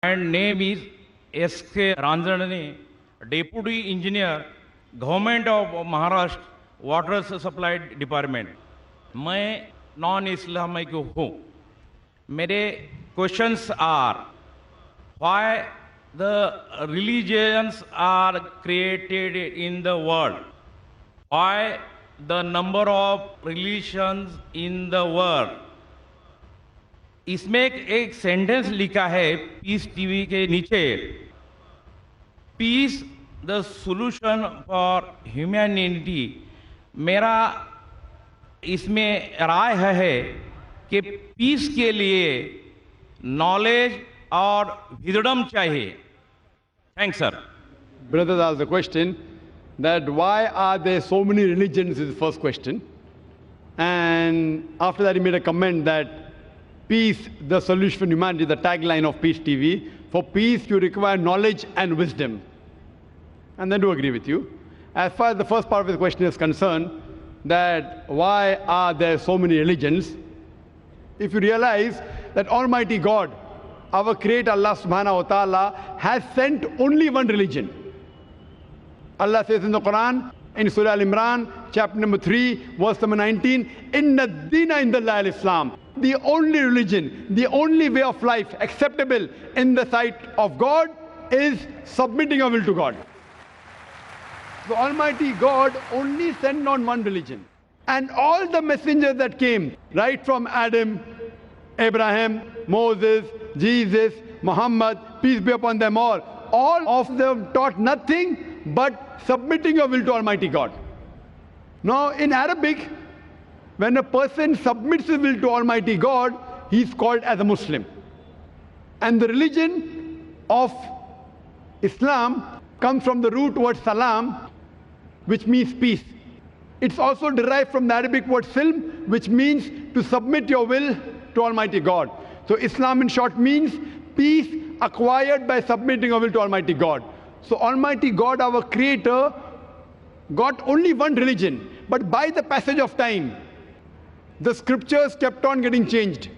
My name is S.K. Ranjanani, Deputy Engineer, Government of Maharashtra Water Supply Department. मैं non Islamic हूँ. मेरे questions are why the religions are created in the world, why the number of religions in the world. इसमें एक sentence लिखा है peace TV के नीचे, peace the solution for humanity. मेरा इसमें राय है कि पीस के लिए नॉलेज और विजडम चाहिए. Thanks sir. Brothers asked the question that why are there so many religions is the first question. And after that he made a comment that peace, the solution for humanity, the tagline of Peace TV. For peace you require knowledge and wisdom. And I do agree with you. As far as the first part of the question is concerned, that why are there so many religions? If you realize that Almighty God, our Creator Allah subhanahu wa ta'ala, has sent only one religion. Allah says in the Quran, in Surah Al-Imran, chapter number 3, verse number 19, Inna ad-deena indallahi al-Islam. The only religion, the only way of life acceptable in the sight of God is submitting our will to God. The Almighty God only sent on one religion. And all the messengers that came, right from Adam, Abraham, Moses, Jesus, Muhammad, peace be upon them all of them taught nothing but submitting your will to Almighty God. Now in Arabic, when a person submits his will to Almighty God, he is called as a Muslim. And the religion of Islam comes from the root word salam, which means peace. It's also derived from the Arabic word silm, which means to submit your will to Almighty God. So Islam in short means peace acquired by submitting our will to Almighty God. So Almighty God, our Creator, got only one religion. But by the passage of time, the scriptures kept on getting changed.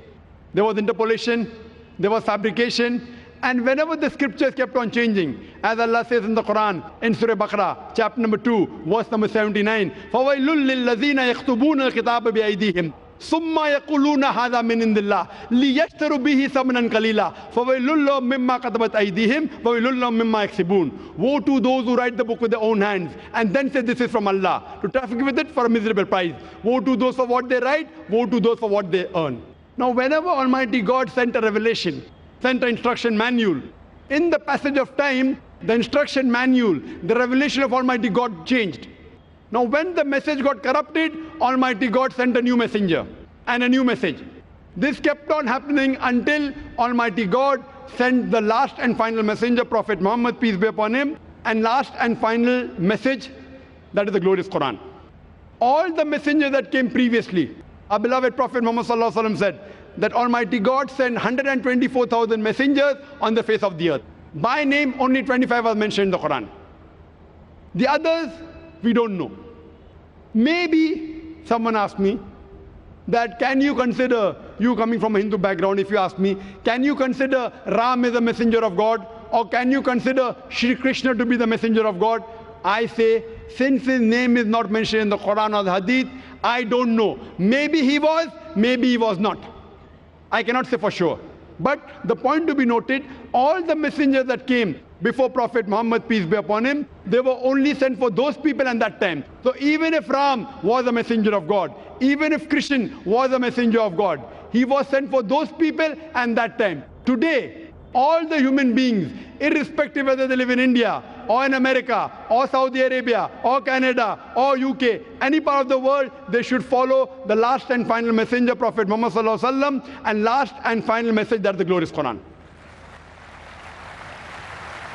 There was interpolation, there was fabrication, and whenever the scriptures kept on changing, as Allah says in the Quran, in Surah Baqarah, chapter number 2, verse number 79, فَوَيْلٌ لِلَّذِينَ يَكْتُبُونَ الْكِتَابَ بِأَيْدِيهِمْ ثُمَّ يَقُولُونَ هَذَا مِنْ عِنْدِ اللَّهِ لِيَشْتَرُوا بِهِ ثَمَنًا قَلِيلًا فَوَيْلٌ لَهُم مِّمَّا كَتَبَتْ أَيْدِيهِمْ وَوَيْلٌ لَهُم مِّمَّا يَكْسِبُونَ. Woe to those who write the book with their own hands and then say this is from Allah, to traffic with it for a miserable price. Woe to those for what they write, woe to those for what they earn. Now whenever Almighty God sent a revelation, sent an instruction manual, in the passage of time, the instruction manual, the revelation of Almighty God changed. Now when the message got corrupted, Almighty God sent a new messenger and a new message. This kept on happening until Almighty God sent the last and final messenger, Prophet Muhammad, peace be upon him, and last and final message, that is the glorious Quran. All the messengers that came previously, our beloved Prophet Muhammad sallallahu alaihi wasallam said that Almighty God sent 124,000 messengers on the face of the earth. By name, only 25 are mentioned in the Quran. The others, we don't know. Maybe someone asked me that can you consider, you coming from a Hindu background, if you ask me, can you consider Ram as a messenger of God? Or can you consider Shri Krishna to be the messenger of God? I say, since his name is not mentioned in the Quran or the Hadith, I don't know. Maybe he was, maybe he was not. I cannot say for sure. But the point to be noted, all the messengers that came before Prophet Muhammad, peace be upon him, they were only sent for those people at that time. So even if Ram was a messenger of God, even if Krishna was a messenger of God, he was sent for those people at that time. Today, all the human beings, irrespective whether they live in India or in America or Saudi Arabia or Canada or UK, any part of the world, they should follow the last and final messenger, Prophet Muhammad sallallahu alaihi wasallam, and last and final message, that is the glorious Quran.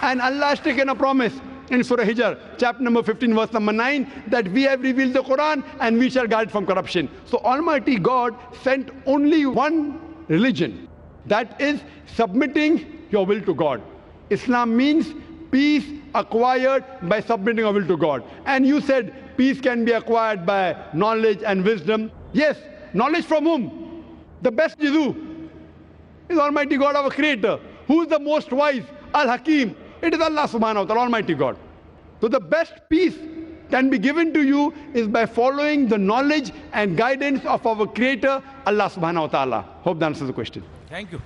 And Allah has taken a promise in Surah Hijr, chapter number 15, verse number 9, that we have revealed the Quran and we shall guard it from corruption. So Almighty God sent only one religion, that is submitting your will to God. Islam means peace acquired by submitting our will to God. And you said peace can be acquired by knowledge and wisdom. Yes, knowledge from whom? The best is who? Is Almighty God, our Creator. Who is the most wise? Al-Hakim. It is Allah subhanahu wa ta'ala, Almighty God. So the best peace can be given to you is by following the knowledge and guidance of our Creator, Allah subhanahu wa ta'ala. Hope that answers the question. Thank you.